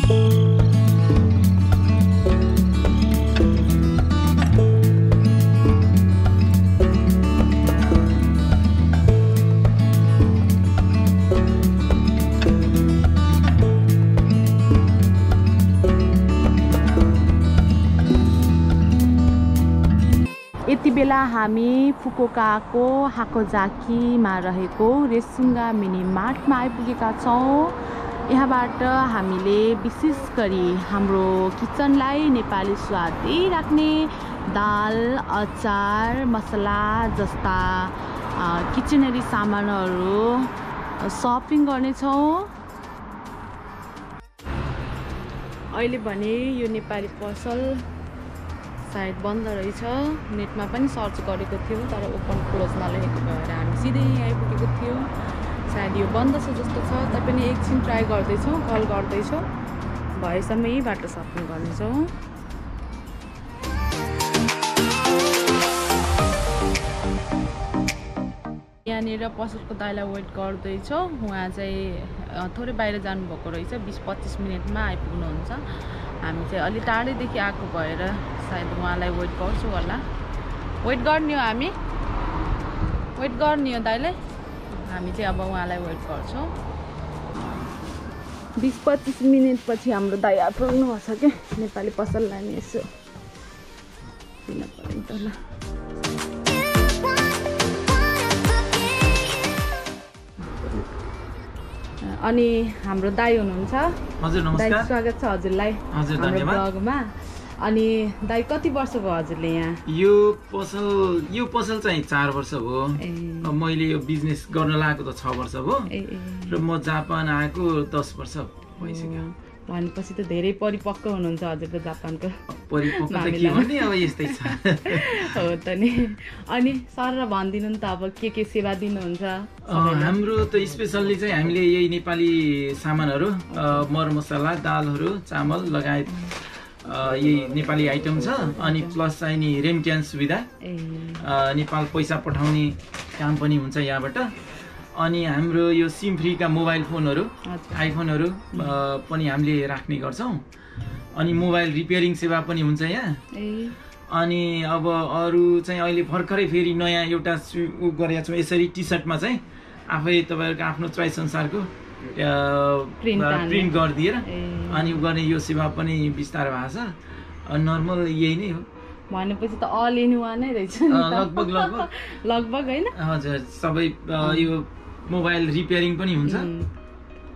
यति बेला हामी फुकुओकाको हाकोजाकीमा रहेको रेसुङ्गा मिनी मार्टमा आइपुगेका छौँ। यहाँबाट हामीले विशेष गरी हाम्रो किचनलाई नेपाली स्वाद दिइराख्ने दाल, अचार, मसला जस्ता किचनरी सामानहरू सपिङ गर्नेछौँ। अहिले भने यो नेपाली पसल सायद बन्द रहेछ। नेटमा पनि सर्च गरेको थियो तर ओपन क्लोज नलेखेको भएर हामी सिधै आइपुगेको थियो। सायद यो बन्द छ जस्तो छ, तैपनि एकछिन ट्राई गर्दैछौँ, कल गर्दैछौँ, भएसम्म यहीबाट सपिङ गर्नेछौँ। यहाँनिर पसलको दाइलाई वेट गर्दैछौँ। उहाँ चाहिँ थोरै बाहिर जानुभएको रहेछ, 20-25 मिनटमा आइपुग्नुहुन्छ। हामी चाहिँ अलि टाढैदेखि आएको भएर सायद उहाँलाई वेट गर्छु होला। वेट गर्ने हो, हामी वेट गर्ने हो दाइलाई। हामी चाहिँ अब उहाँलाई वेट गर्छौँ। 20-25 मिनटपछि हाम्रो दाइ आइपुग्नु छ क्या। नेपाली पसललाई नि यसो दिन पर्यो त ल। अनि हाम्रो दाइ हुनुहुन्छ। हजुर नमस्कार। दाइ स्वागत छ हजुरलाई हाम्रो ब्लगमा। अनि दाइ कति वर्ष भयो हजुरले यहाँ? यो पसल चाहिँ 4 वर्ष भयो। मैले यो बिजनेस गर्न लागेको त 6 वर्ष भयो र म जापान आएको 10 वर्ष भइसक्यो। भनेपछि त धेरै परिपक्व हुनुहुन्छ हजुर त जापानको। परिपक्व त के भन्ने, अब यस्तै छ। हो त नि। अनि सर भनिदिनु नि त अब के सेवा दिनुहुन्छ? हाम्रो त स्पेसल्ली चाहिँ हामीले यही नेपाली सामानहरू, मरमसला, दालहरू, चामल लगायत यही नेपाली आइटम छ। अनि प्लस चाहिँ नि रेमिट्यान्स सुविधा, नेपाल पैसा पठाउने काम पनि हुन्छ यहाँबाट। अनि हाम्रो यो सिम फ्रीका मोबाइल फोनहरू, आइफोनहरू पनि हामीले राख्ने गर्छौँ। अनि मोबाइल रिपेयरिङ सेवा पनि हुन्छ यहाँ। अनि अब अरू चाहिँ अहिले भर्खरै फेरि नयाँ एउटा गरेका छौँ। यसरी टी सर्टमा चाहिँ आफै तपाईँहरूको आफ्नो चोइस अनुसारको प्रिन्ट गरिदिएर अनि गर्ने यो सेवा पनि बिस्तारै भएको छ। नर्मल यही नै हो भनेपछि त अल इन वान नै रहेछ लगभग होइन? हजुर, सबै यो मोबाइल रिपेयरिङ पनि हुन्छ।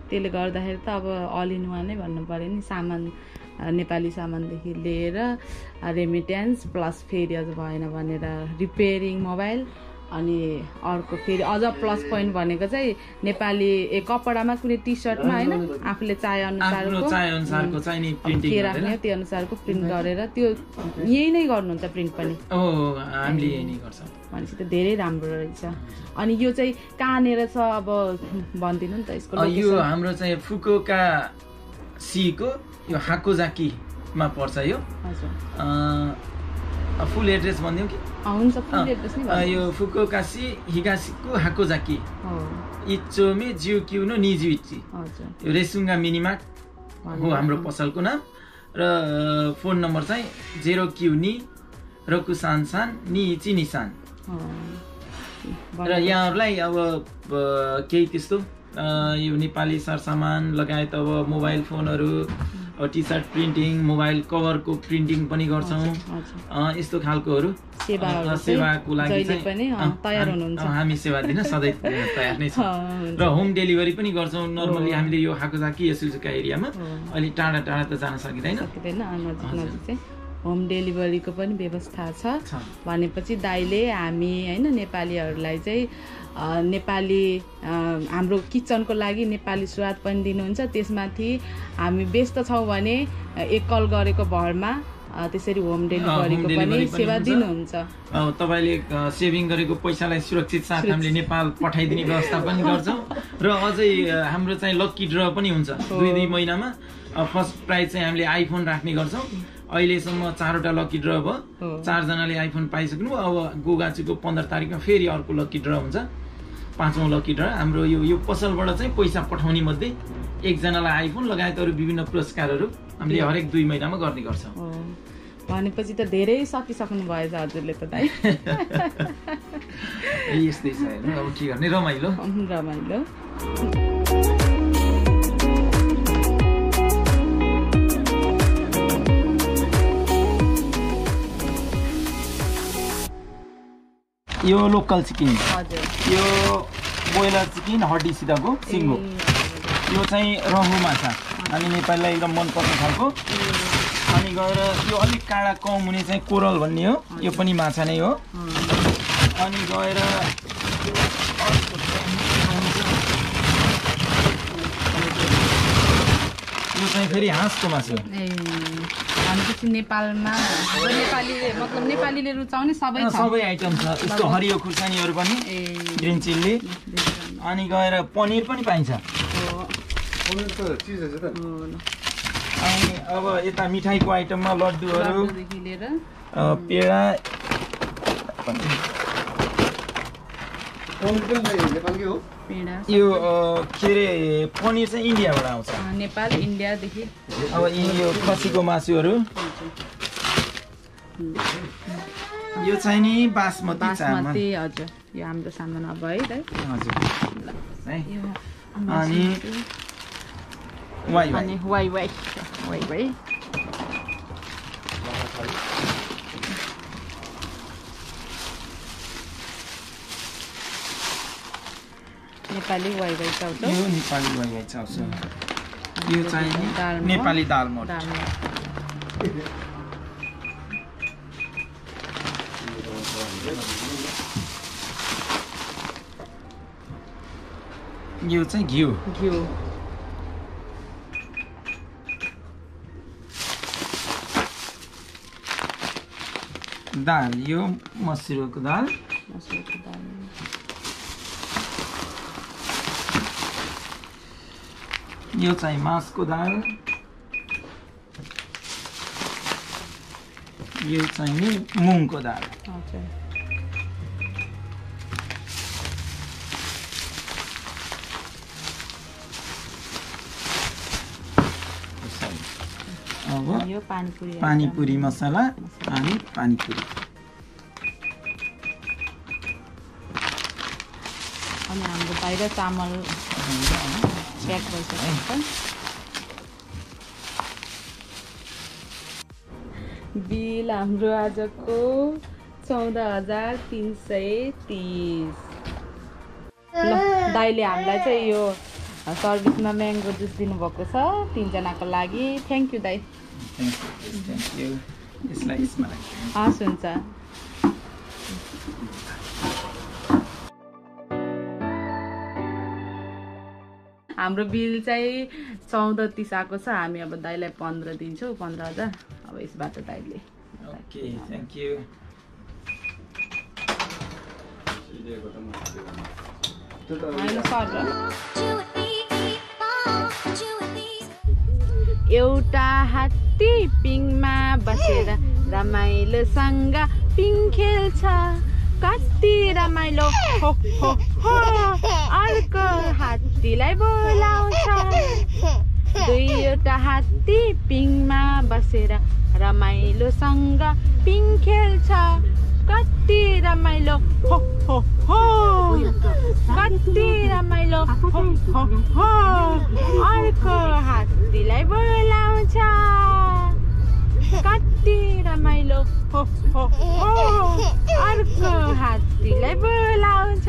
त्यसले गर्दाखेरि त अब अल इन वान नै भन्नु पर्यो नि। सामान नेपाली सामानदेखि लिएर रेमिट्यान्स प्लस फेरि अझ भएन भनेर रिपेयरिङ मोबाइल। अनि अर्को फेरि अझ प्लस पोइन्ट भनेको चाहिँ नेपाली कपडामा कुनै टी सर्टमा होइन आफूले चाहे अनुसारको के राख्ने त्यो अनुसारको प्रिन्ट गरेर त्यो यही नै गर्नुहुन्छ प्रिन्ट पनि? हामीले यही नै गर्छौँ। भनेपछि त धेरै राम्रो रहेछ। अनि यो चाहिँ कहाँनिर छ अब भनिदिनु नि त यसको लोकेसन? यो हाम्रो चाहिँ फुकुओका सीको यो हाकोजाकीमा पर्छ। यो फुल एड्रेस भनिदिउँ कि? हुन्छ, फुल एड्रेस नै यो फुकुओका सी हिगासीको हाकोजाकी इचोमे जिउक्यू नो निजुइची। यो रेसुङ्गा मिनिमार्ट हो हाम्रो पसलको नाम। र फोन नम्बर चाहिँ 0Q2 रकुसानसान निइची निसान। र यहाँहरूलाई अब केही त्यस्तो यो नेपाली सरसामान लगायत अब मोबाइल फोनहरू, टी सर्ट प्रिन्टिङ, मोबाइल कभरको प्रिन्टिङ पनि गर्छौँ। यस्तो खालकोहरू सेवाको लागि चाहिँ तयार हुनुहुन्छ। हामी सेवा दिन सधैँ तयार नै छौँ। र होम डेलिभरी पनि गर्छौँ। नर्मली हामीले यो हाकोजाकी यसुजुका एरियामा अलि टाढा टाढा त जान सकिँदैन, नजिक चाहिँ होम डेलिभरीको पनि व्यवस्था छ। भनेपछि दाइले हामी होइन नेपालीहरूलाई चाहिँ नेपाली हाम्रो किचनको लागि नेपाली स्वाद पनि दिनुहुन्छ। त्यसमाथि हामी व्यस्त छौँ भने एक कल गरेको भरमा त्यसरी होम डेलिभरीको पनि सेवा दिनुहुन्छ। तपाईँले सेभिङ गरेको पैसालाई सुरक्षित साथ हामीले नेपाल पठाइदिने व्यवस्था पनि गर्छौँ। र अझै हाम्रो चाहिँ लक्की ड्र पनि हुन्छ 2-2 महिनामा। फर्स्ट प्राइज चाहिँ हामीले आइफोन राख्ने गर्छौँ। अहिलेसम्म 4वटा लक्की ड्र भयो, 4 जनाले आइफोन पाइसक्नु। अब गोगाचीको 15 तारिकमा फेरि अर्को लक्की ड्र हुन्छ। 5औं लकी ड्र हाम्रो यो पसलबाट चाहिँ पैसा पठाउने मध्ये एकजनालाई आइफोन लगायत अरू विभिन्न पुरस्कारहरू हामीले हरेक 2 महिनामा गर्ने गर्छौँ। भनेपछि त धेरै सकिसक्नु भएछ हजुरले त दाइ। यस्तै छ हेर्नु, अब के गर्ने, रमाइलो। यो लोकल चिकन, यो बोइलर चिकन हड्डीसितको सिङ्गो, यो चाहिँ रहु माछा हामी नेपालीलाई एकदम मनपर्ने खालको। अनि गएर यो अलिक काँडा कम हुने चाहिँ कोरल भन्ने हो, यो पनि माछा नै हो। अनि गएर यो चाहिँ फेरि हाँसको मासु। भनेपछि नेपालमा नेपालीले रुचाउने सबै आइटम छ। यस्तो हरियो खुर्सानीहरू पनि, ग्रिन चिल्ली। अनि गएर पनिर पनि पाइन्छ। अनि अब यता मिठाईको आइटममा लड्डुहरू, पेडा, यो के अरे पनिर चाहिँ इन्डियाबाट आउँछ, नेपाल इन्डियादेखि। अब यो खसीको मासुहरू, यो चाहिँ नि बासमती चामल। हजुर, यो हाम्रो सामान अब है दाइ। हजुर। अनि वाइ नेपाली वाइ चाउचाउ। यो नेपाली वाइ चाउचाउ। यो चाहिँ नेपाली दालमोट। यो चाहिँ घिउ। दाल, यो मसुरको दाल। यो चाहिँ मासको दाल। यो चाहिँ नि मुङको दाल। अब यो पानीपुरी मसला अनि पानीपुरी। अनि हाम्रो बाहिर चामल प्याक भइसक्यो। बिल हाम्रो आजको 14,330। ल दाइले हामीलाई चाहिँ यो सर्भिसमा म्याङ्गो जुस दिनुभएको छ 3 जनाको लागि। थ्याङ्क यू दाइ। हस् हुन्छ। हाम्रो बिल चाहिँ 14,30 आएको छ। हामी अब दाइलाई 15 दिन्छौँ, 15,000। अब यसबाट दाइले। Okay, thank you. एउटा हात्ती पिङमा बसेर रमाइलोसँग पिङ खेल्छ, कति रमाइलो हो हो हो। अर्को हात्तीलाई बोलाउँछ। दुईवटा हात्ती पिङमा बसेर रमाइलोसँग पिङ खेल्छ, कति रमाइलो हो हो हो। कति रमाइलो हो हो हो। अर्को हात्तीलाई बोलाउँछ, कति रमाइलो हो हो हो। अर्को हात्तीलाई बोलाउँछ।